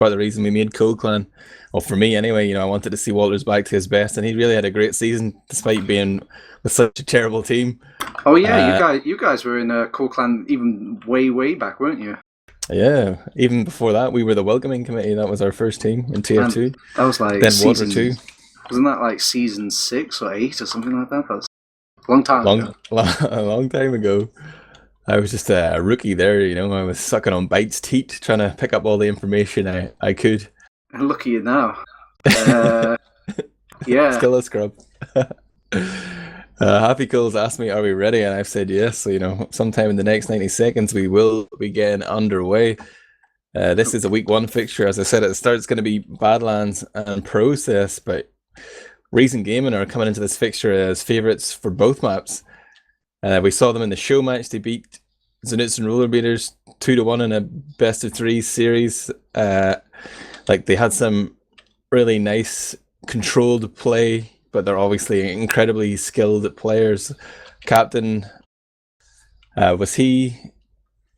part of the reason we made Cool Clan. Well, for me anyway, you know, I wanted to see Walters back to his best, and he really had a great season despite being with such a terrible team. Oh yeah, you guys were in Cool Clan even way back, weren't you? Yeah, even before that, we were the welcoming committee. That was our first team in TF2. And that was like then Water 2. Wasn't that like season 6 or 8 or something like that? That was a long time ago. A long time ago. I was just a rookie there, you know. I was sucking on Byte's teat, trying to pick up all the information I could. Look at you now. Yeah. Still a scrub. Happy Cool's asked me, are we ready? And I've said yes. So, you know, sometime in the next 90 seconds, we will be getting underway. This is a week 1 fixture. As I said at the start, it's going to be Badlands and Process, but Reason Gaming are coming into this fixture as favourites for both maps. We saw them in the show match. They beat Zenits and Rollerbeaters 2-1 in a best of 3 series. Like, they had some really nice controlled play, but they're obviously incredibly skilled players. Captain, was he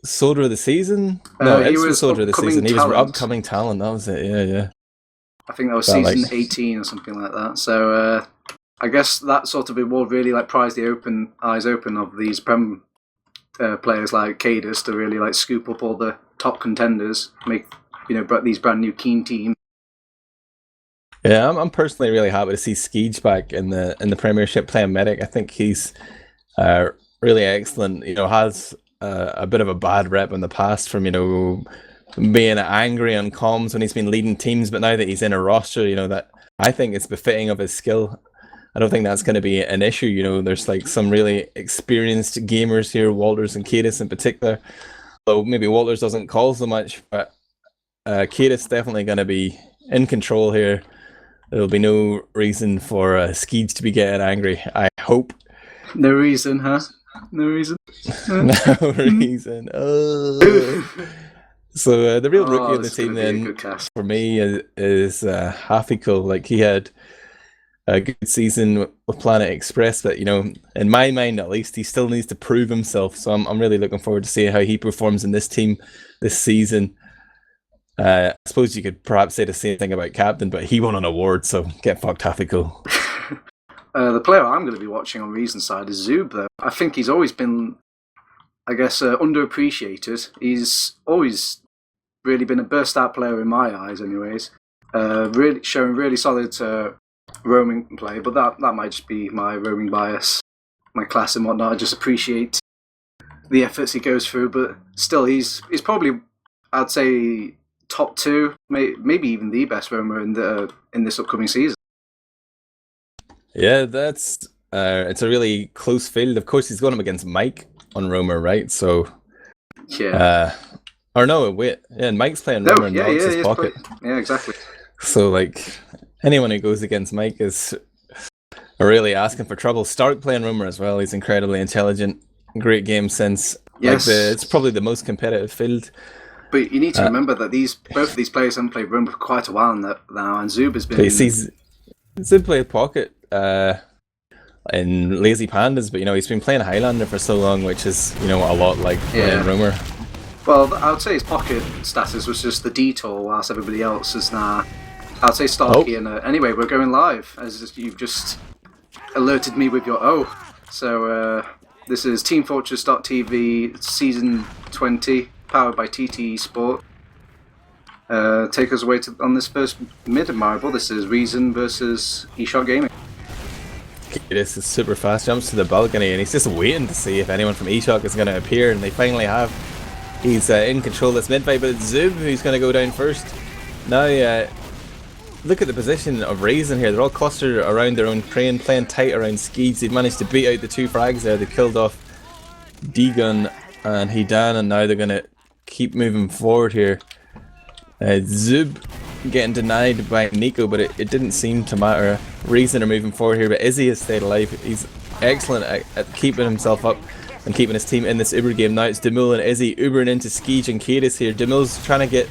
Soldier of the Season? No, he was Soldier of the Season. He was upcoming talent. That was it. Yeah. I think that was season 18 or something like that. So I guess that sort of award really like prized the eyes open of these Prem players like Cadus to really like scoop up all the top contenders, make these brand new keen teams. Yeah, I'm personally really happy to see Skeege back in the Premiership playing medic. I think he's really excellent. You know, has a bit of a bad rep in the past from being angry on comms when he's been leading teams, but now that he's in a roster, you know, that I think it's befitting of his skill. I don't think that's going to be an issue. You know, there's like some really experienced gamers here, Walters and Cadus in particular. Though maybe Walters doesn't call so much, but Cadus definitely going to be in control here. There'll be no reason for Skeege to be getting angry, I hope. No reason, huh? No reason? No reason. Oh. So the real rookie of the team then, for me, is Hafiko. Like, he had a good season with Planet Express, but, you know, in my mind at least, he still needs to prove himself. So I'm really looking forward to seeing how he performs in this team this season. I suppose you could perhaps say the same thing about Captain, but he won an award, so get fucked, Hafiko. The player I'm going to be watching on Reason's side is Zub, though. I think he's always been, I guess, underappreciated. He's always really been a burst-out player in my eyes, anyways. Really showing really solid roaming play, but that might just be my roaming bias, my class and whatnot. I just appreciate the efforts he goes through, but still, he's probably, I'd say, top 2, maybe even the best roamer in this upcoming season. Yeah, that's it's a really close field. Of course, he's going up against Mike on roamer, right? So yeah. Or no, wait, yeah, and Mike's playing roamer and Nox his pocket. Yeah, exactly. So like anyone who goes against Mike is really asking for trouble. Stark playing roamer as well. He's incredibly intelligent. Great game sense. Yes. Like it's probably the most competitive field. But you need to remember that both of these players haven't played roamer for quite a while now, and Zub has been. Zub played pocket in Lazy Pandas, but he's been playing Highlander for so long, which is a lot like playing roamer. Well, I would say his pocket status was just the detour, whilst everybody else is now. I'd say Starkey. And anyway, we're going live, as you've just alerted me with your So this is teamfortress.tv season 20, powered by TT Sport. Take us away on this first mid Admirable. This is Reason versus eShot Gaming. This is super fast, jumps to the balcony, and he's just waiting to see if anyone from eShot is going to appear, and they finally have. He's in control of this mid fight, but it's Zub who's going to go down first. Now, look at the position of Reason here. They're all clustered around their own crane, playing tight around Skeege. They've managed to beat out the 2 frags there. They killed off D-Gun and Hidan, and now they're going to keep moving forward here. Zub getting denied by Nico, but it didn't seem to matter. Reason are moving forward here, but Izzy has stayed alive. He's excellent at keeping himself up and keeping his team in this Uber game. Now it's Demul and Izzy Ubering into Skeege and Cadus here. Demul's trying to get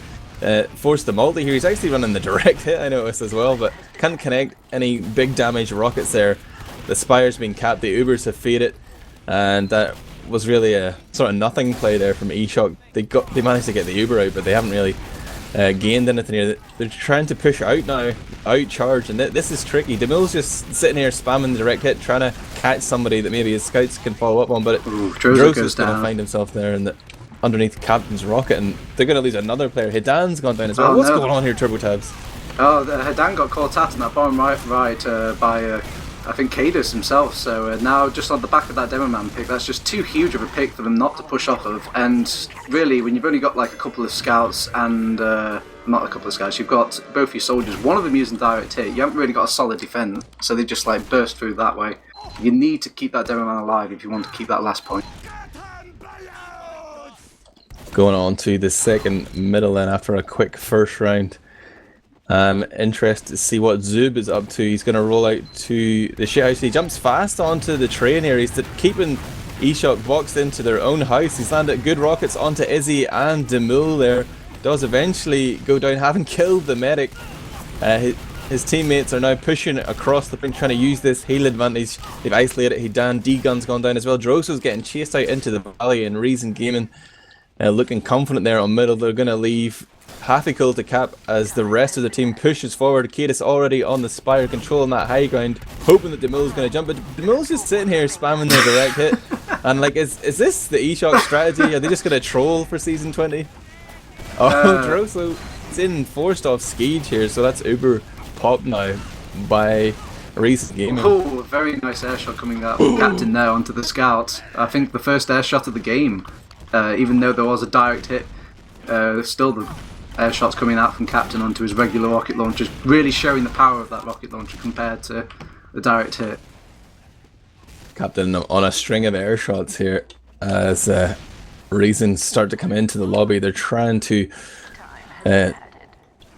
force the multi here. He's actually running the direct hit, I noticed as well, but can't connect any big damage rockets there. The Spire's been capped, the Ubers have faded, and that was really a sort of nothing play there from eShot. They managed to get the Uber out, but they haven't really gained anything here. They're trying to push out now, out charge, and this is tricky. DeMille's just sitting here spamming the direct hit, trying to catch somebody that maybe his scouts can follow up on, but Drozo's going to find himself there and underneath Captain's rocket, and they're going to lose another player. Hidan's gone down as well. What's going on here, TurboTabs? Oh, Hidan got caught out in that bottom right by I think Cadus himself, so now just on the back of that Demo Man pick, that's just too huge of a pick for them not to push off of. And really, when you've only got like a couple of scouts and not a couple of scouts, you've got both your soldiers, one of them using direct hit, you haven't really got a solid defense, so they just like burst through that way. You need to keep that Demo Man alive if you want to keep that last point. Going on to the second middle then after a quick first round. Interested to see what Zub is up to. He's going to roll out to the shithouse. He jumps fast onto the train here. He's keeping eShock boxed into their own house. He's landed good rockets onto Izzy and Demul there. Does eventually go down, having killed the medic. His teammates are now pushing across the thing, trying to use this heal advantage. They've isolated Hidan. D-Gun's gone down as well. Droso's getting chased out into the valley, and Reason Gaming looking confident there on middle. They're going to leave half a kill to Cap as the rest of the team pushes forward. Cadus already on the spire, controlling that high ground, hoping that Demul's going to jump, but Demul's just sitting here spamming the direct hit. And like, is this the eShock strategy? Are they just going to troll for season 20? Oh, Droso is in forced off Skeege here, so that's Uber popped now by Reese Gaming. Oh, very nice air shot coming out from Captain there onto the scout. I think the first air shot of the game, even though there was a direct hit, there's still the air shots coming out from Captain onto his regular rocket launcher, really showing the power of that rocket launcher compared to the direct hit. Captain on a string of air shots here as Reasons start to come into the lobby. They're trying to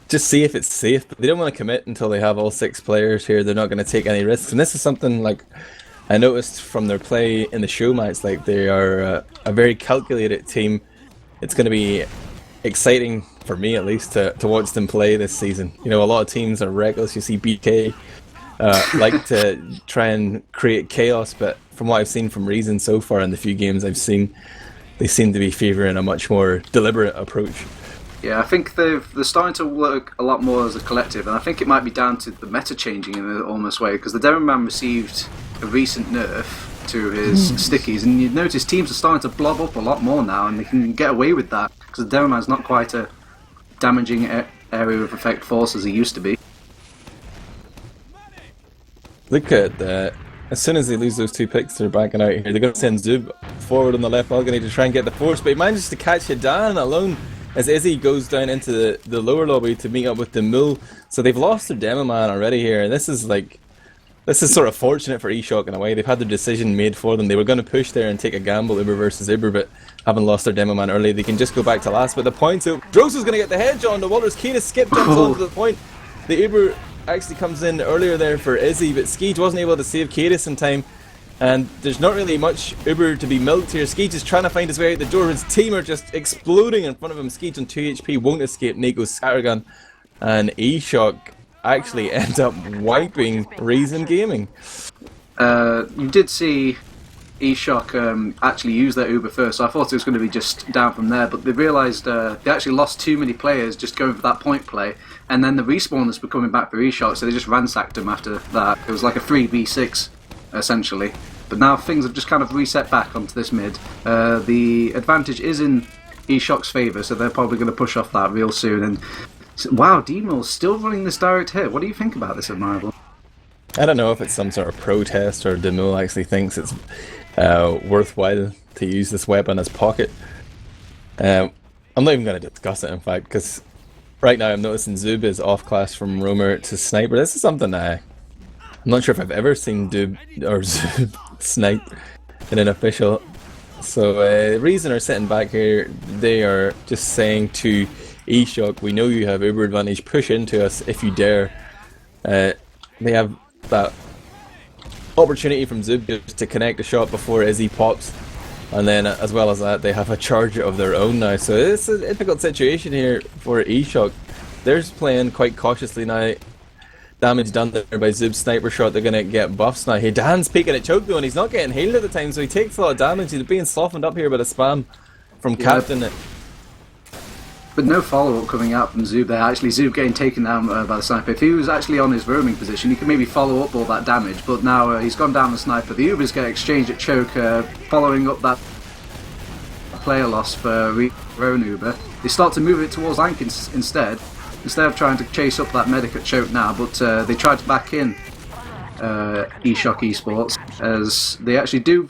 just see if it's safe, but they don't want to commit until they have all 6 players here. They're not going to take any risks, and this is something like I noticed from their play in the show match. Like, they are a very calculated team. It's going to be exciting for me, at least, to watch them play this season. You know, a lot of teams are reckless. You see BK like to try and create chaos, but from what I've seen from Reason so far in the few games I've seen, they seem to be favouring a much more deliberate approach. Yeah, I think they're starting to work a lot more as a collective, and I think it might be down to the meta changing in an almost way, because the Demo Man received a recent nerf to his stickies, and you notice teams are starting to blob up a lot more now, and they can get away with that, because the Demo Man's not quite a damaging area of effect force as he used to be. Look at that. As soon as they lose those 2 picks, they're backing out here. They're going to send Zub forward on the left balcony to try and get the force, but he manages to catch Hidan alone as Izzy goes down into the lower lobby to meet up with the Mul. So they've lost their Demo Man already here, and this is sort of fortunate for eShock in a way. They've had their decision made for them. They were going to push there and take a gamble, Uber versus Uber, but having lost their Demo Man early, they can just go back to last. But the point's out. Droso's going to get the hedge on the Walters. Cadus skip jumps onto the point. The Uber actually comes in earlier there for Izzy, but Skeege wasn't able to save Cadus in time. And there's not really much Uber to be milked here. Skeege is trying to find his way out the door. His team are just exploding in front of him. Skeege on 2 HP won't escape Nako's scattergun. And eShock actually end up wiping Reason Gaming. You did see eShock actually use their Uber first, so I thought it was going to be just down from there, but they realised they actually lost too many players just going for that point play, and then the respawners were coming back for eShock, so they just ransacked them after that. It was like a 3v6 essentially, but now things have just kind of reset back onto this mid. The advantage is in eShock's favour, so they're probably going to push off that real soon. And wow, Demil's still running this direct hit. What do you think about this, Admirable? I don't know if it's some sort of protest or Demil actually thinks it's worthwhile to use this weapon as pocket. I'm not even going to discuss it, in fact, because right now I'm noticing Zub is off class from roamer to sniper. This is something I'm not sure if I've ever seen Zub snipe in an official. So Reason are sitting back here. They are just saying to eShock, we know you have Uber advantage, push into us if you dare. They have that opportunity from Zub just to connect a shot before Izzy pops, and then as well as that they have a charger of their own now, so it's a difficult situation here for eShock. They're playing quite cautiously now. Damage done there by Zub's sniper shot. They're going to get buffs now. Hidan's peeking at choke though, and he's not getting healed at the time, so he takes a lot of damage. He's being softened up here by the spam from Captain. But no follow-up coming out from Zub there. Actually, Zub getting taken down by the sniper. If he was actually on his roaming position, he could maybe follow up all that damage. But now he's gone down the sniper. The Ubers get exchanged at choke, following up that player loss for Roan Uber. They start to move it towards Ank instead of trying to chase up that medic at choke now. But they tried to back in eShock Esports, as they actually do,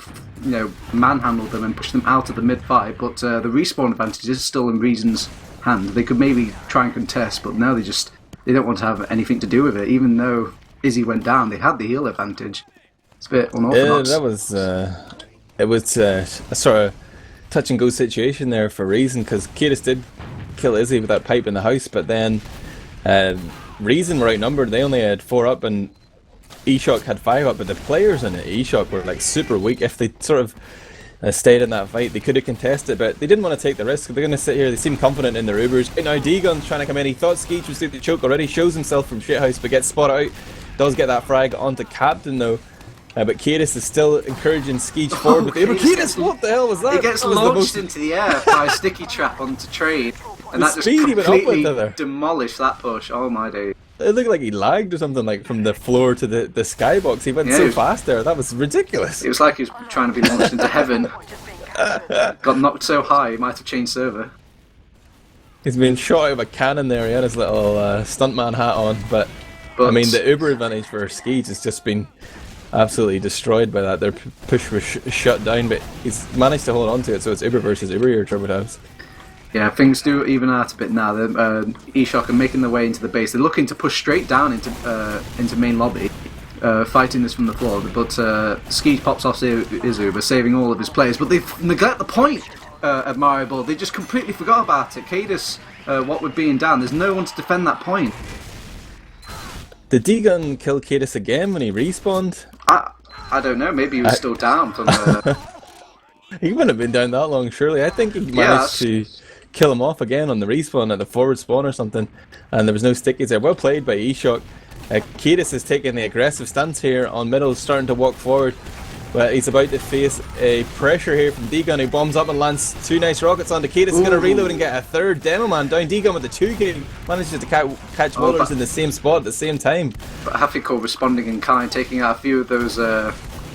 manhandle them and push them out of the mid-fight. But the respawn advantage is still in Reason's hand. They could maybe try and contest, but now they don't want to have anything to do with it. Even though Izzy went down, they had the heal advantage. It's a bit unorthodox. It was a sort of touch and go situation there for Reason, because Kiedis did kill Izzy with that pipe in the house, but then Reason were outnumbered. They only had 4 up and eShock had 5 up, but the players in eShock were like super weak. If they sort of stayed in that fight, they could have contested, but they didn't want to take the risk. They're going to sit here. They seem confident in their Ubers. Now D-Gun's trying to come in. He thought Skeech was through the choke already, shows himself from shithouse, but gets spotted out. Does get that frag onto Captain though, but Kiedis is still encouraging Skeech forward with the Uber. Kiedis, what the hell was that? He gets launched into the air by a sticky trap onto Trade, and that just completely demolished that push. Oh my days. It looked like he lagged or something, like from the floor to the skybox. He went so fast there. That was ridiculous. It was like he was trying to be launched into heaven. Got knocked so high, he might have changed server. He's been shot out of a cannon there. He had his little stuntman hat on, but I mean, the Uber advantage for Skeech has just been absolutely destroyed by that. Their push was shut down, but he's managed to hold on to it, so it's Uber versus Uber here, TurboTabs. Yeah, things do even out a bit now. eShock are making their way into the base. They're looking to push straight down into main lobby, fighting this from the floor. But Skeech pops off his Uber, saving all of his players. But they neglect the point, Admirable. They just completely forgot about it. Cadis, what with being down, there's no one to defend that point. Did D-Gun kill Cadis again when he respawned? I don't know. Maybe he was still down from the... He wouldn't have been down that long, surely. I think he managed to kill him off again on the respawn at the forward spawn or something, and there was no stickies there. Well played by eShock. Kiedis is taking the aggressive stance here on middle, starting to walk forward, but he's about to face a pressure here from D-Gun, who bombs up and lands 2 nice rockets onto Kiedis. He's going to reload and get a 3rd demo man down. D-Gun with the 2 kill, manages to catch Wallers in the same spot at the same time. But Hafiko responding in kind, taking out a few of those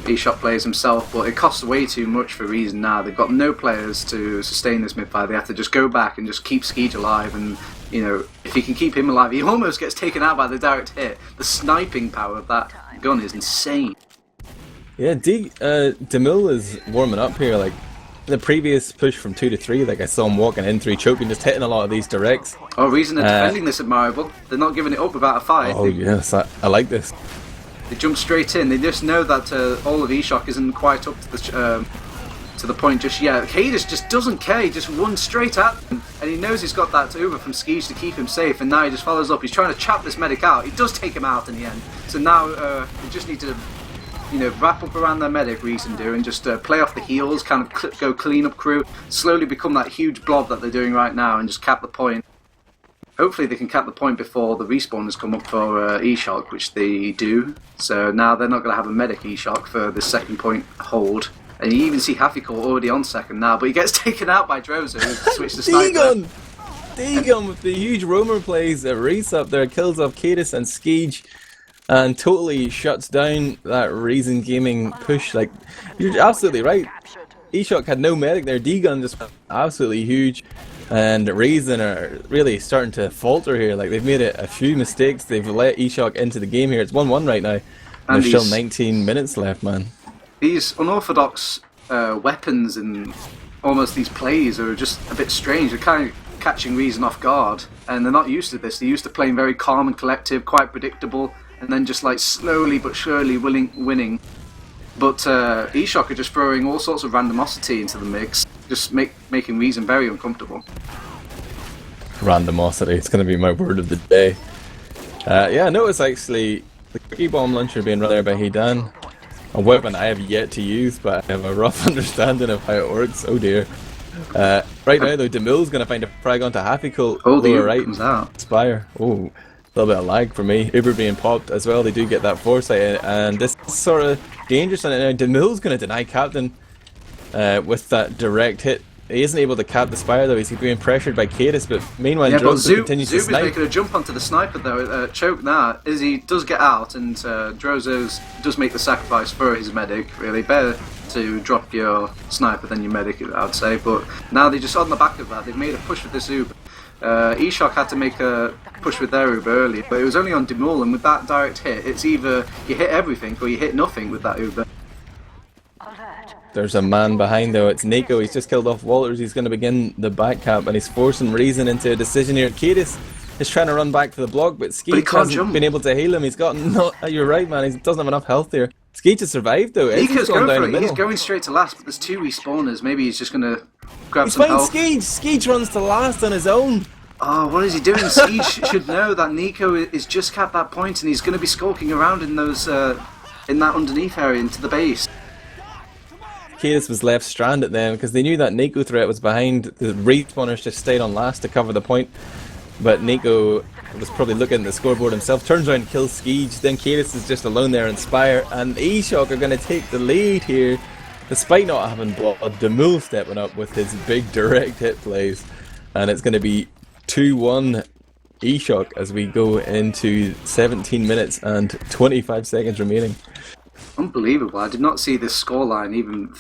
eShock players himself, but it costs way too much for Reason now. They've got no players to sustain this mid-fight. They have to just go back and just keep Skeech alive, and if he can keep him alive, he almost gets taken out by the direct hit. The sniping power of that gun is insane. Yeah, DeMille is warming up here. Like the previous push from 2 to 3, like I saw him walking in through choking, just hitting a lot of these directs. Oh, Reason are defending this Admirable. They're not giving it up without a fight. Oh yes, I like this. They jump straight in. They just know that all of eShock isn't quite up to the point just yet. Cadis just doesn't care. He just runs straight at them, and he knows he's got that Uber from Skeech to keep him safe. And now he just follows up. He's trying to chap this medic out. He does take him out in the end. So now they just need to, wrap up around their medic. Reason do, and just play off the heals, kind of go clean up crew, slowly become that huge blob that they're doing right now, and just cap the point. Hopefully they can cap the point before the respawners come up for eShock, which they do. So now they're not going to have a medic eShock for the second point hold. And you even see Hafiko already on second now, but he gets taken out by Drozo, who switched to sniper. D-Gun with the huge roamer plays a race up there, kills off Cadis and Skeech, and totally shuts down that Reason Gaming push. Like, you're absolutely right. eShock had no medic there. D-Gun just went absolutely huge. And Reason are really starting to falter here. Like, they've made a few mistakes. They've let eShock into the game here. It's 1-1 right now. And there's still 19 minutes left, man. These unorthodox weapons and almost these plays are just a bit strange. They're kind of catching Reason off guard. And they're not used to this. They're used to playing very calm and collective, quite predictable. And then just like slowly but surely winning. But eShock are just throwing all sorts of randomosity into the mix. Just making Reason very uncomfortable. Randomosity, it's going to be my word of the day. Yeah, I noticed actually the cookie bomb launcher being run there by Hidan. A weapon I have yet to use, but I have a rough understanding of how it works. Oh dear. Right now though, DeMille's going to find a frag onto Hafiko. Oh, the lower right. comes out. Spire. Oh, a little bit of lag for me. Uber being popped as well. They do get that foresight, and this is sort of dangerous. And now DeMille's going to deny Captain with that direct hit He isn't able to cap the Spire though. He's being pressured by Cadis, but meanwhile but Drozo continues to Zub is snipe. making a jump onto the sniper though. Choke now. Izzy does get out, and Drozo's does make the sacrifice for his medic. Really, better to drop your sniper than your medic, I'd say. But now they're just on the back of that. They've made a push with this Uber. eShock had to make a push with their Uber earlier, but it was only on Demul, and with that direct hit, it's either you hit everything or you hit nothing with that Uber. There's a man behind though, it's Nico. He's just killed off Walters. He's going to begin the back cap, and he's forcing Reason into a decision here. Cadis is trying to run back to the block, but Skeet hasn't been able to heal him. He's got you're right, man. He doesn't have enough health there. Skeet has survived though. Nico's going for it. He's going straight to last, but there's 2 respawners. Maybe he's just going to grab some health. Skeet. Skeet runs to last on his own. Oh, what is he doing? Siege should know that Nico is just capped that point, and he's going to be skulking around in those in that underneath area into the base. Cadis was left stranded then because they knew that Nico threat was behind. The respawners just stayed on last to cover the point, but Nico was probably looking at the scoreboard himself. Turns around and kills Skeege. Then Cadis is just alone there in Spire, and eShock are going to take the lead here despite not having blood. Demul stepping up with his big direct hit plays, and it's going to be 2-1 eShock as we go into 17 minutes and 25 seconds remaining. Unbelievable. I did not see this scoreline even.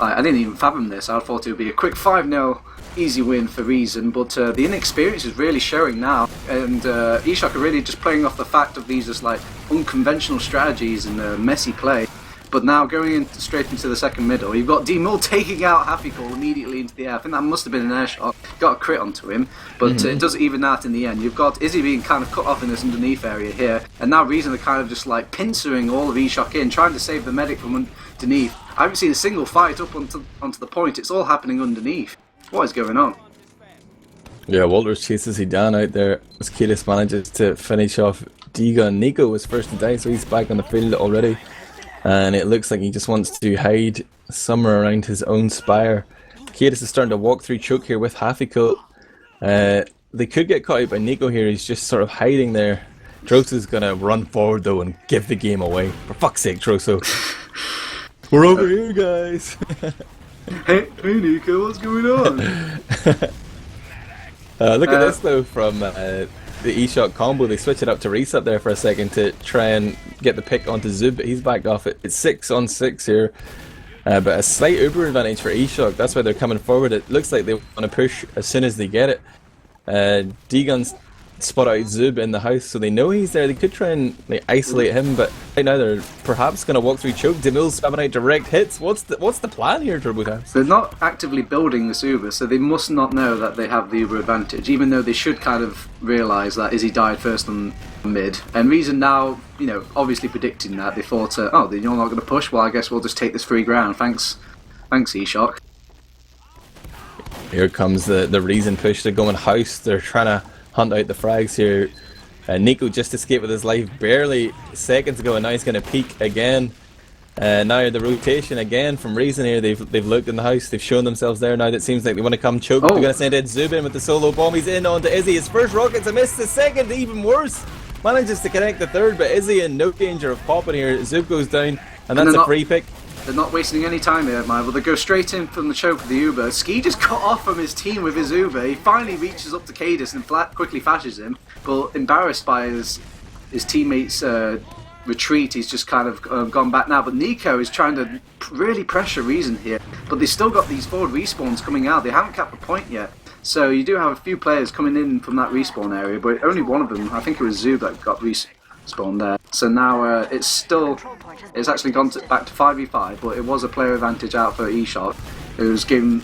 I didn't even fathom this. I thought it would be a quick 5-0 easy win for Reason, but the inexperience is really showing now, and eShock are really just playing off the fact of these as like unconventional strategies and messy play. But now going straight into the second middle, you've got Demul taking out Happy Call immediately into the air. I think that must have been an air shot. Got a crit onto him, but it does even out in the end. You've got Izzy being kind of cut off in this underneath area here, and now Reason are kind of just like pincering all of eShock in, trying to save the medic from underneath. I haven't seen a single fight up onto the point. It's all happening underneath. What is going on? Yeah, Walters chases Zidane out there as Cadis manages to finish off Diga. Nico was first to die, so he's back on the field already. And it looks like he just wants to hide somewhere around his own Spire. Cadis is starting to walk through choke here with Hafiko. They could get caught out by Nico here. He's just sort of hiding there. Droso's going to run forward though and give the game away. For fuck's sake, Droso. We're over here, guys. Hey Nico, what's going on? Look at this though from the eShock combo. They switch it up to reset there for a second to try and get the pick onto Zub, but he's backed off it. It's 6-on-6 here, but a slight Uber advantage for eShock. That's why they're coming forward. It looks like they want to push as soon as they get it. D-Gun's spot out Zub in the house, so they know he's there. They could try and isolate him, but right now they're perhaps going to walk through choke. Demul's spamming out direct hits. What's the plan here, TurboTabs? They're not actively building this Uber, so they must not know that they have the Uber advantage, even though they should kind of realise that Izzy died first on mid. And Reason now, obviously predicting that, they thought, you're not going to push, well I guess we'll just take this free ground. Thanks eShock. Here comes the Reason push. They're going house. They're trying to hunt out the frags here. Nico just escaped with his life barely seconds ago, and now he's going to peek again. Now the rotation again from Reason here. They've looked in the house. They've shown themselves there. Now it seems like they want to come choke. They're going to send Ed Zub in with the solo bomb. He's in onto Izzy. His first rocket's a miss. The second, even worse. Manages to connect the third, but Izzy in no danger of popping here. Zub goes down, and that's a free pick. They're not wasting any time here, Admirable. They go straight in from the choke of the Uber. Ski just cut off from his team with his Uber. He finally reaches up to Cadis and quickly flashes him, but embarrassed by his teammates' retreat, he's just kind of gone back now. But Nico is trying to really pressure Reason here, but they've still got these forward respawns coming out. They haven't capped the point yet. So you do have a few players coming in from that respawn area, but only one of them, I think it was Zub, that got respawned there. So now it's actually gone back to 5v5, but it was a player advantage out for eShock. It was given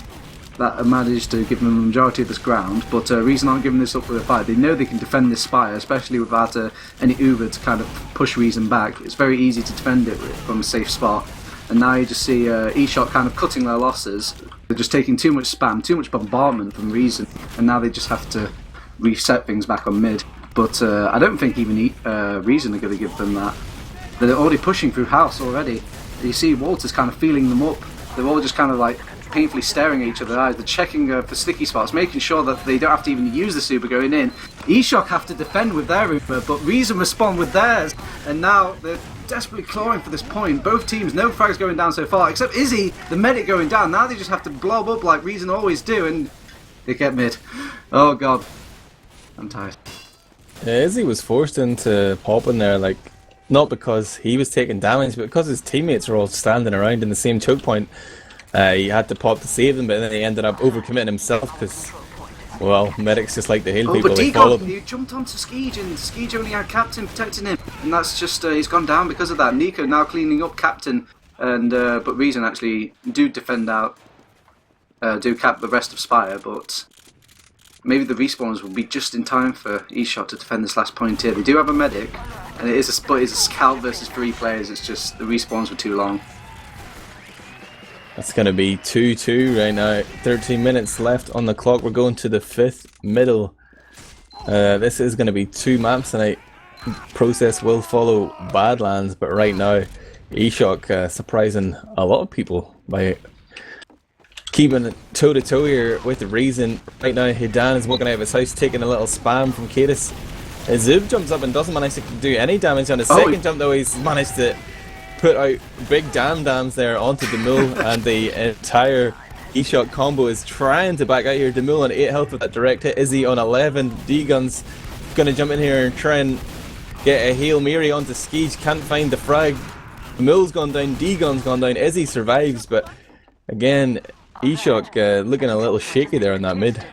that managed to give them the majority of this ground, but Reason aren't giving this up for a fight. They know they can defend this Spire, especially without any Uber to kind of push Reason back. It's very easy to defend it from a safe spot. And now you just see eShock kind of cutting their losses. They're just taking too much spam, too much bombardment from Reason, and now they just have to reset things back on mid. But I don't think even Reason are going to give them that. They're already pushing through house already. You see Walters kind of feeling them up They're all just kind of like painfully staring at each other's eyes. They're checking for sticky spots, making sure that they don't have to even use the super going in. eShock have to defend with their Uber, but Reason respond with theirs. And now they're desperately clawing for this point. Both teams, no frags going down so far, except Izzy, the medic, going down. Now they just have to blow up like Reason always do, and they get mid. Oh god. I'm tired. Yeah, Izzy was forced into popping there, like, not because he was taking damage, but because his teammates were all standing around in the same choke point. He had to pop to save them, but then he ended up overcommitting himself because, well, medics just like to heal people. But They follow them. he jumped onto Skeege, and Skeege only had Captain protecting him, and that's just he's gone down because of that. Nico now cleaning up Captain, and but Reason actually do defend out, do cap the rest of Spire, but maybe the respawns will be just in time for eShot to defend this last point here. They do have a medic, and it's a scout versus 3 players. It's just the respawns were too long. That's going to be 2-2 right now. 13 minutes left on the clock. We're going to the 5th middle. This is going to be 2 maps tonight. Process will follow Badlands, but right now eShock surprising a lot of people by keeping toe-to-toe here with Reason. Right now Hidan is walking out of his house taking a little spam from Cadis. Zub jumps up and doesn't manage to do any damage on his second jump, though. He's managed to put out big dams there onto Demul, and the entire eShot combo is trying to back out here. Demul on 8 health with that direct hit. Izzy on 11. D-Gun's going to jump in here and try and get a Hail Mary onto Skeege. Can't find the frag. Demul's gone down. D-Gun's gone down. Izzy survives, but again, eShot looking a little shaky there in that mid.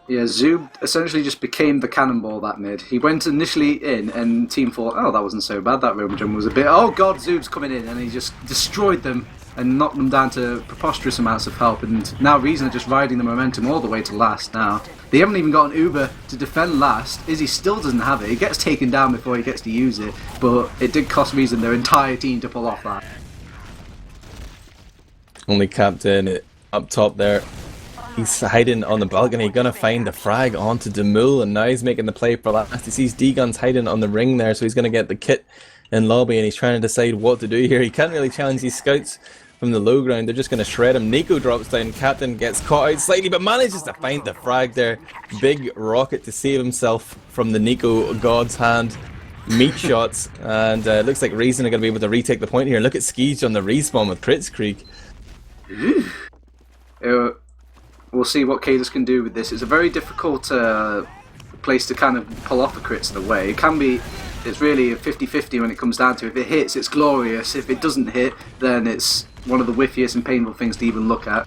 Yeah, Zub essentially just became the cannonball that mid. He went initially in, and team thought, oh, that wasn't so bad. That Roman jump was a bit, oh god, Zub's coming in, and he just destroyed them and knocked them down to preposterous amounts of help. And now Reason are just riding the momentum all the way to last now. They haven't even got an Uber to defend last. Izzy still doesn't have it. He gets taken down before he gets to use it, but it did cost Reason their entire team to pull off that. Only Captain up top there. He's hiding on the balcony, gonna find a frag onto Demul, and now he's making the play for last. He sees D-Gun's hiding on the ring there, so he's gonna get the kit in lobby, and he's trying to decide what to do here. He can't really challenge these scouts from the low ground. They're just gonna shred him. Nico drops down. Captain gets caught out slightly, but manages to find the frag there. Big rocket to save himself from the Nico god's hand. Meat shots, and it looks like Reason are gonna be able to retake the point here. Look at Skeege on the respawn with Crits Creek. We'll see what Cadis can do with this. It's a very difficult place to kind of pull off the crits in a way. It can be, it's really a 50-50 when it comes down to it. If it hits, it's glorious. If it doesn't hit, then it's one of the whiffiest and painful things to even look at.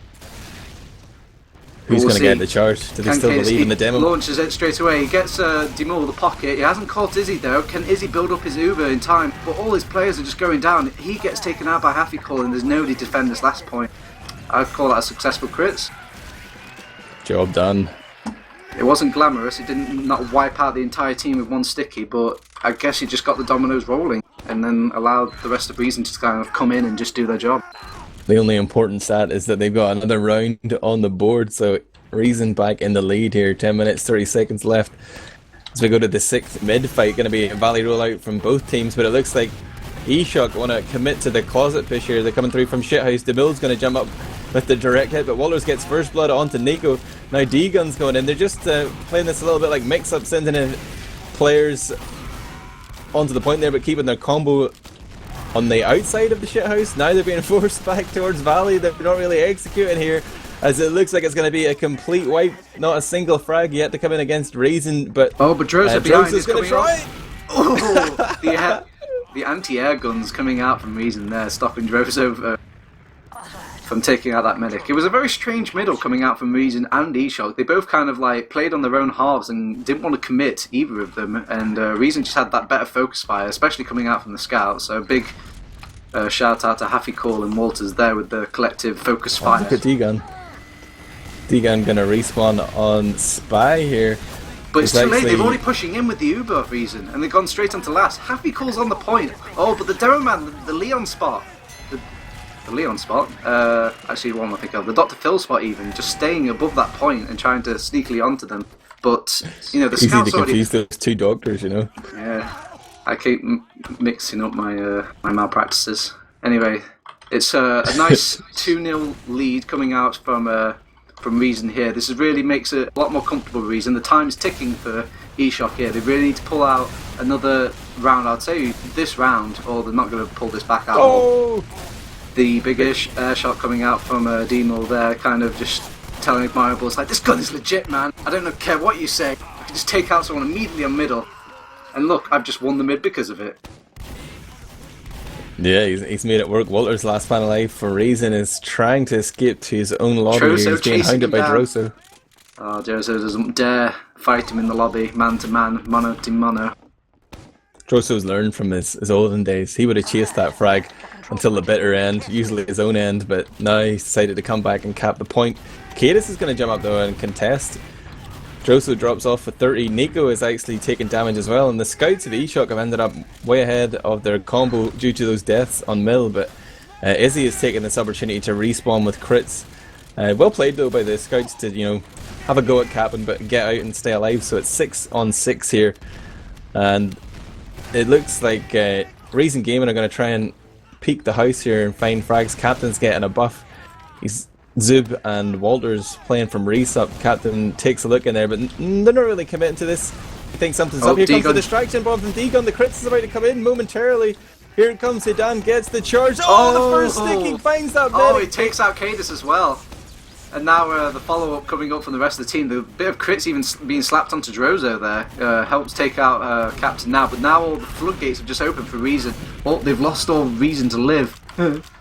Who's going to get the charge? Do they still believe in the demo? Launches it straight away. He gets Demul the pocket. He hasn't caught Izzy though. Can Izzy build up his Uber in time? But all his players are just going down. He gets taken out by Happy Call, and there's nobody to defend this last point. I'd call that a successful crits. Job done. It wasn't glamorous. It didn't not wipe out the entire team with one sticky, but I guess he just got the dominoes rolling and then allowed the rest of Reason to kind of come in and just do their job. The only important stat is that they've got another round on the board, so Reason back in the lead here. 10 minutes, 30 seconds left as we go to the 6th mid fight. Going to be a Valley rollout from both teams, but it looks like eShock want to commit to the closet push here. They're coming through from Shithouse. Demul's going to jump up with the direct hit, but Wallers gets first blood onto Nico. Now D-Gun's going in. They're just playing this a little bit like mix-up, sending in players onto the point there, but keeping their combo on the outside of the Shithouse. Now they're being forced back towards Valley. They're not really executing here, as it looks like it's going to be a complete wipe. Not a single frag yet to come in against Reason, but Droza behind is going to try. Oh, the anti-air guns coming out from Reason there, stopping Droza from taking out that medic. It was a very strange middle coming out from Reason and eShock. They both kind of like played on their own halves and didn't want to commit either of them, and Reason just had that better focus fire, especially coming out from the scout. So a big shout out to Happy Call and Walters there with the collective focus fire. Look at D-Gun. D-Gun gonna respawn on Spy here. But it's too late, they're already pushing in with the Uber of Reason, and they've gone straight onto last. Happy Call's on the point. Oh, but the Demo Man, the Leon spot. The Leon spot, actually one I think of, the Dr. Phil spot even, just staying above that point and trying to sneakily onto them. But, you know, the Easy scouts to confuse those two doctors, you know. Yeah, I keep mixing up my my malpractices. Anyway, It's a nice 2-0 lead coming out from Reason here. This really makes it a lot more comfortable, Reason. The time's ticking for eShock here. They really need to pull out another round. I'd say this round, or they're not going to pull this back out. Oh! The big air shot coming out from Demo there, kind of just telling Admirable, it's like, this gun is legit, man. I don't care what you say. I can just take out someone immediately on middle. And look, I've just won the mid because of it. Yeah, he's made it work. Walter's last final life for Reason is trying to escape to his own lobby. He's being hounded by Droso. Oh, Droso doesn't dare fight him in the lobby, man to man, mano to mano. Droso's learned from his olden days. He would have chased that frag until the bitter end, usually his own end, but now he's decided to come back and cap the point. Cadis is going to jump up though and contest. Droso drops off for 30. Nico is actually taking damage as well, and the scouts of the eShock have ended up way ahead of their combo due to those deaths on mill, but Izzy is taking this opportunity to respawn with crits. Well played though by the scouts to, you know, have a go at capping but get out and stay alive. So it's 6-on-6 here, and it looks like Reason Gaming are going to try and peek the house here and find frags. Captain's getting a buff. He's Zub and Walters playing from Resup. Captain takes a look in there, but they're not really committing to this. I think something's up. Here comes the distraction bomb from Degon. The crits is about to come in momentarily. Here it comes. Hidan gets the charge. Oh, the first stick. He finds that medic. Oh, he takes out Cadis as well. And now the follow-up coming up from the rest of the team. The bit of crits even being slapped onto Droso there helps take out Captain now. But now all the floodgates have just opened for Reason. Oh, they've lost all reason to live.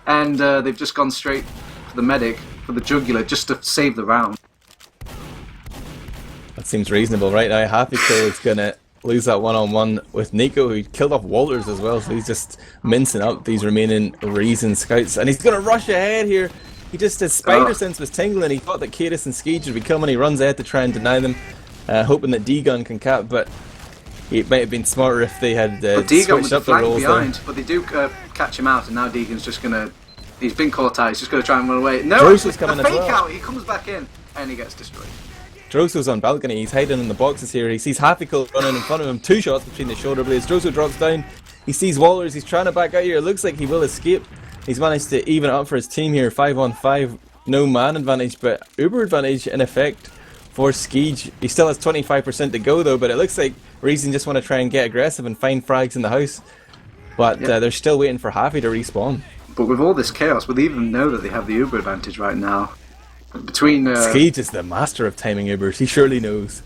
And they've just gone straight for the medic, for the jugular, just to save the round. That seems reasonable. Right now, Happy Kill is going to lose that one-on-one with Nico, who killed off Walters as well. So he's just mincing up these remaining Reason scouts. And he's going to rush ahead here. He just, his spider sense was tingling. He thought that Cadis and Skeege would be coming. He runs ahead to try and deny them, hoping that D-Gun can cap, but it might have been smarter if they had switched up the roles behind, but they do catch him out, and now Deegan's just going to, he's been caught out, he's just going to try and run away. No, Droso's coming the fake as well. out, he comes back in, and he gets destroyed. Droso's on balcony, he's hiding in the boxes here. He sees Happy Kill running in front of him, 2 shots between the shoulder blades. Droso drops down, he sees Walters, he's trying to back out here. It looks like he will escape. He's managed to even it up for his team here, 5-on-5. No man advantage, but Uber advantage in effect for Skeege. He still has 25% to go though, but it looks like Reason just want to try and get aggressive and find frags in the house. But they're still waiting for Happy to respawn. But with all this chaos, we even know that they have the Uber advantage right now. Between Skeege is the master of timing Ubers, he surely knows.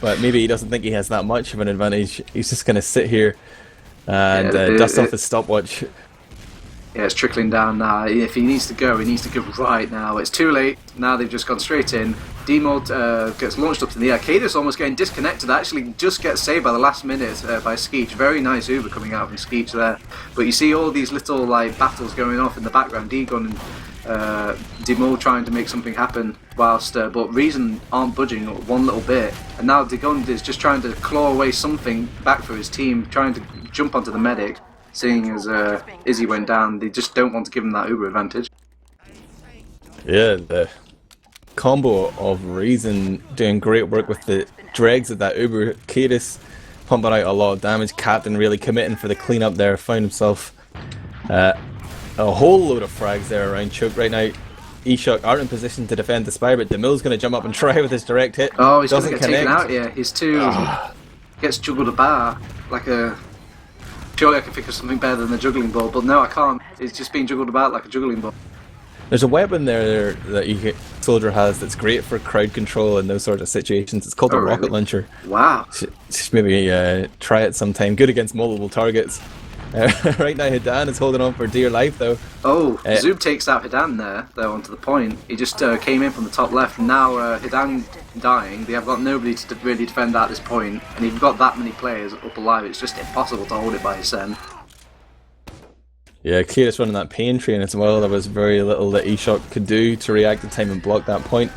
But maybe he doesn't think he has that much of an advantage. He's just going to sit here and dust off his stopwatch. Yeah, it's trickling down now. If he needs to go, he needs to go right now. It's too late. Now they've just gone straight in. D-Mode gets launched up to the air. Cadis almost getting disconnected. Actually just gets saved by the last minute by Skeech. Very nice Uber coming out from Skeech there. But you see all these little like battles going off in the background. D-Gun and D-Mode trying to make something happen whilst but Reason aren't budging one little bit. And now D-Gun is just trying to claw away something back for his team, trying to jump onto the medic. Seeing as Izzy went down, they just don't want to give him that Uber advantage. Yeah, the combo of Reason doing great work with the dregs of that Uber. Cadis pumping out a lot of damage. Captain really committing for the cleanup there. Found himself a whole load of frags there around Choke right now. eShock aren't in position to defend the Spire, but DeMille's going to jump up and try with his direct hit. Oh, he's going to get taken out, yeah. He's too... gets juggled about like a... Surely I can think of something better than a juggling ball, but no, I can't. It's just being juggled about like a juggling ball. There's a weapon there that Soldier has that's great for crowd control in those sorts of situations. It's called the rocket launcher. Wow. Just maybe try it sometime. Good against multiple targets. Right now Hidan is holding on for dear life though. Oh, Zub takes out Hidan there onto the point. He just came in from the top left, and now Hidan dying. They have got nobody to really defend at this point, and if you've got that many players up alive, it's just impossible to hold it by yourself. Yeah, Cadis running that pain train as well. There was very little that eShock could do to react in time and block that point.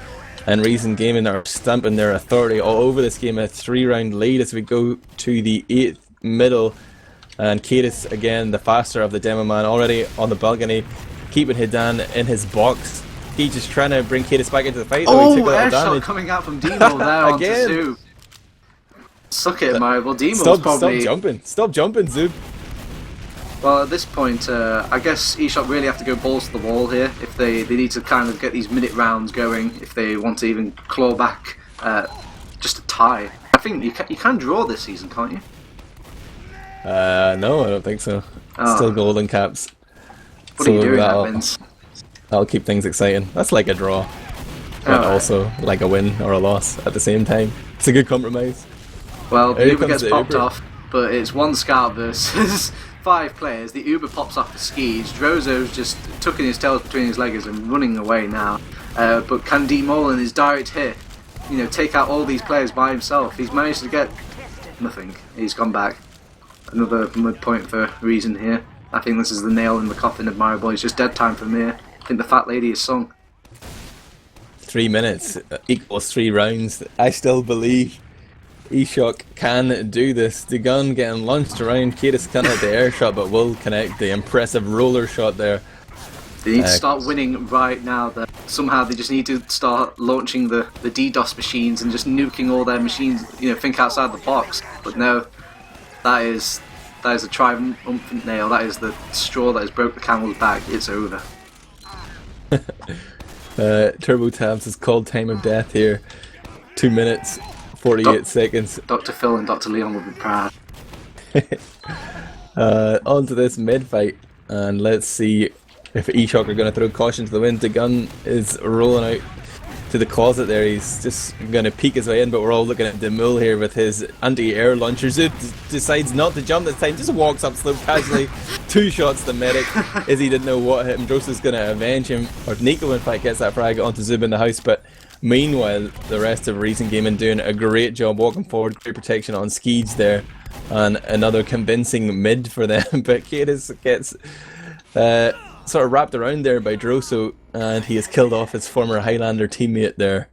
And Reason Gaming are stamping their authority all over this game. A 3-round lead as we go to the 8th middle. And Cadis, again, the faster of the demo man, already on the balcony, keeping Hidan in his box. He's just trying to bring Cadis back into the fight. Oh, air shot coming out from Demo there onto Zub. Suck it, Admirable. Demo's probably... Stop jumping, Zub. Well, at this point, I guess eShop really have to go balls to the wall here if they need to kind of get these minute rounds going if they want to even claw back just a tie. I think you can draw this season, can't you? No, I don't think so. Still golden caps. What are you doing, Badlands? That'll keep things exciting. That's like a draw, but also like a win or a loss at the same time. It's a good compromise. Well, the Uber gets popped off, but it's one scout versus 5 players. The Uber pops off the skis. Drozo's just tucking his tails between his legs and running away now. But can D-Mole in his direct hit, take out all these players by himself? He's managed to get nothing. He's gone back. Another mud point for Reason here. I think this is the nail in the coffin of Admirable. It's just dead time from here. I think the fat lady is sung. 3 minutes equals 3 rounds. I still believe eShock can do this. The gun getting launched around. Katus can't hit the air shot, but will connect the impressive roller shot there. They need to start winning right now. Somehow they just need to start launching the DDoS machines and just nuking all their machines. Think outside the box. But no, that is a triumphant nail. That is the straw that has broke the camel's back. It's over. TurboTabs has called time of death here. 2 minutes, 48 seconds. Dr. Phil and Dr. Leon will be proud. On to this mid fight, and let's see if eShock are going to throw caution to the wind. The gun is rolling out to the closet there. He's just going to peek his way in, but we're all looking at Demul here with his anti-air launcher. Zoop decides not to jump this time, just walks up slope casually. 2 shots to the medic. Izzy didn't know what hit him. Drosa's going to avenge him, or Nico in fact gets that frag onto Zub in the house, but meanwhile the rest of Reason Gaming doing a great job walking forward. Great protection on Skeeds there, and another convincing mid for them. But Katus gets sort of wrapped around there by Droso, and he has killed off his former Highlander teammate there.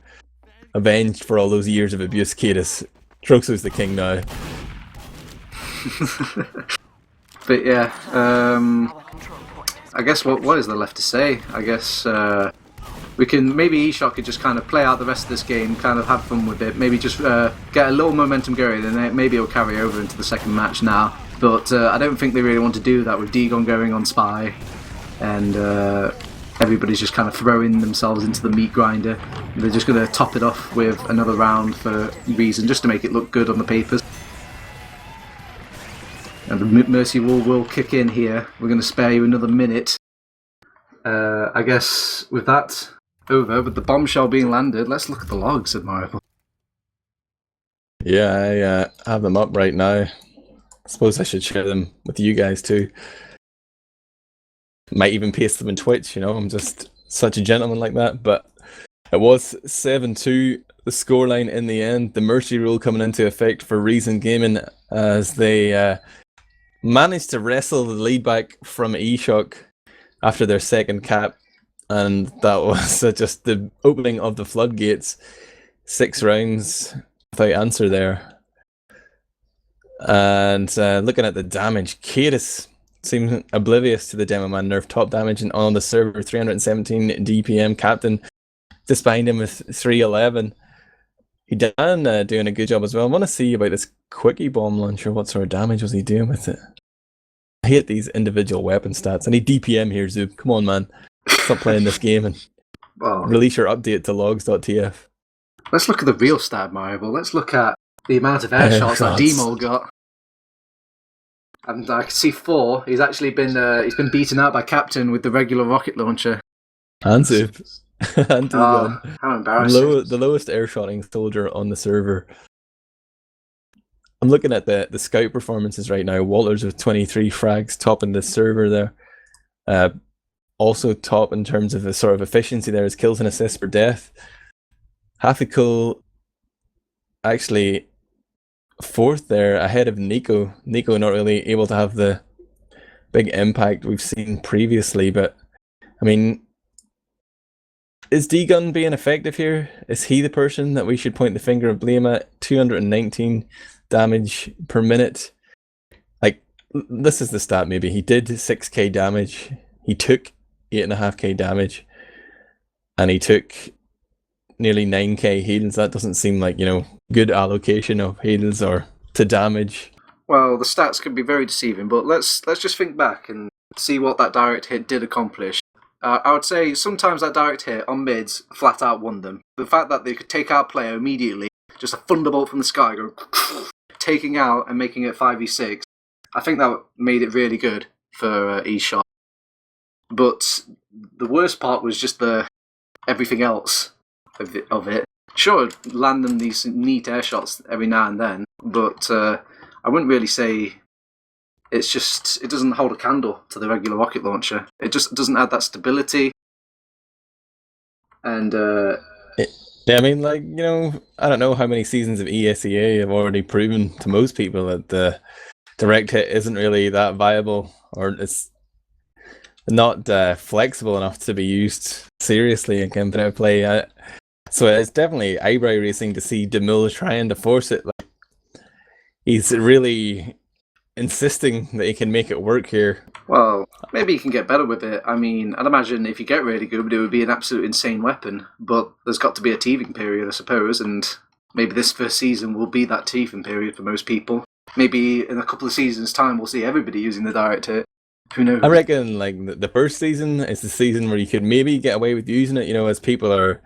Avenged for all those years of abuse, Katus. Droso's the king now. But yeah, I guess what is there left to say? I guess we can, maybe eShot could just kind of play out the rest of this game, kind of have fun with it, maybe just get a little momentum going, and maybe it'll carry over into the second match now. But I don't think they really want to do that with Degon going on Spy, and everybody's just kind of throwing themselves into the meat grinder. They're just going to top it off with another round for Reason, just to make it look good on the papers. And the Mercy Wall will kick in here. We're going to spare you another minute. I guess with that over, with the bombshell being landed, let's look at the logs, Admirable. Yeah, I have them up right now. I suppose I should share them with you guys too. Might even paste them in Twitch, I'm just such a gentleman like that. But it was 7-2, the scoreline in the end. The Mercy Rule coming into effect for Reason Gaming as they managed to wrestle the lead back from eShock after their second cap. And that was just the opening of the floodgates. 6 rounds without answer there. And looking at the damage, Katus seems oblivious to the Demo Man nerf. Top damage on the server, 317 DPM. Captain just behind him with 311. He done doing a good job as well. I want to see about this quickie bomb launcher. What sort of damage was he doing with it? I hate these individual weapon stats. I need DPM here, Zoop. Come on, man. Stop playing this game and release your update to logs.tf. Let's look at the real stat, Admirable. Let's look at the amount of air shots that D-Mole got. And I can see 4. He's actually been beaten out by Captain with the regular rocket launcher. And Zoop. And how embarrassing. The lowest air-shotting soldier on the server. I'm looking at the scout performances right now. Walters with 23 frags, top in the server there. Also top in terms of the sort of efficiency there, his kills and assists per death. Hathiko actually 4th there, ahead of Nico. Nico not really able to have the big impact we've seen previously, but I mean, is D-Gun being effective here? Is he the person that we should point the finger of blame at? 219 damage per minute. Like, this is the stat maybe. He did 6k damage. He took 8.5k damage. And he took nearly 9k heals. That doesn't seem like, good allocation of heals or to damage. Well, the stats can be very deceiving, but let's just think back and see what that direct hit did accomplish. I would say sometimes that direct hit on mids flat out won them. The fact that they could take out player immediately, just a thunderbolt from the sky, go taking out and making it 5v6, I think that made it really good for eShot. But the worst part was just the everything else of it. Sure, land them these neat air shots every now and then, but I wouldn't really say it doesn't hold a candle to the regular rocket launcher. It just doesn't add that stability. And yeah, I mean, like, I don't know how many seasons of ESEA have already proven to most people that the direct hit isn't really that viable, or it's not flexible enough to be used seriously in competitive play. So it's definitely eyebrow raising to see Demul trying to force it. Like, he's really insisting that he can make it work here. Well, maybe you can get better with it. I mean, I'd imagine if you get really good, it would be an absolute insane weapon. But there's got to be a teething period, I suppose, and maybe this first season will be that teething period for most people. Maybe in a couple of seasons' time, we'll see everybody using the direct hit. Who knows? I reckon like the first season is the season where you could maybe get away with using it, as people are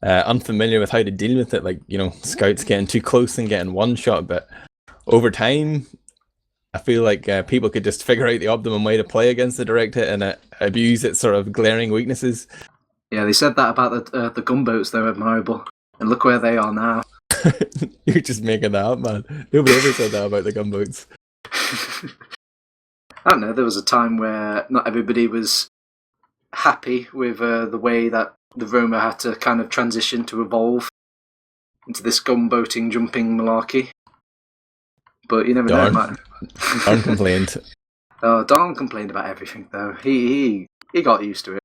unfamiliar with how to deal with it, like, scouts getting too close and getting one shot. But over time, I feel like people could just figure out the optimum way to play against the direct hit and abuse its sort of glaring weaknesses. Yeah, they said that about the gunboats, though, Admirable. And look where they are now. You're just making that up, man. Nobody ever said that about the gunboats. I don't know, there was a time where not everybody was happy with the way that the Roma had to kind of transition to evolve into this gunboating, jumping malarkey. But you never know, man. Darn complained. Darn complained about everything, though. He got used to it.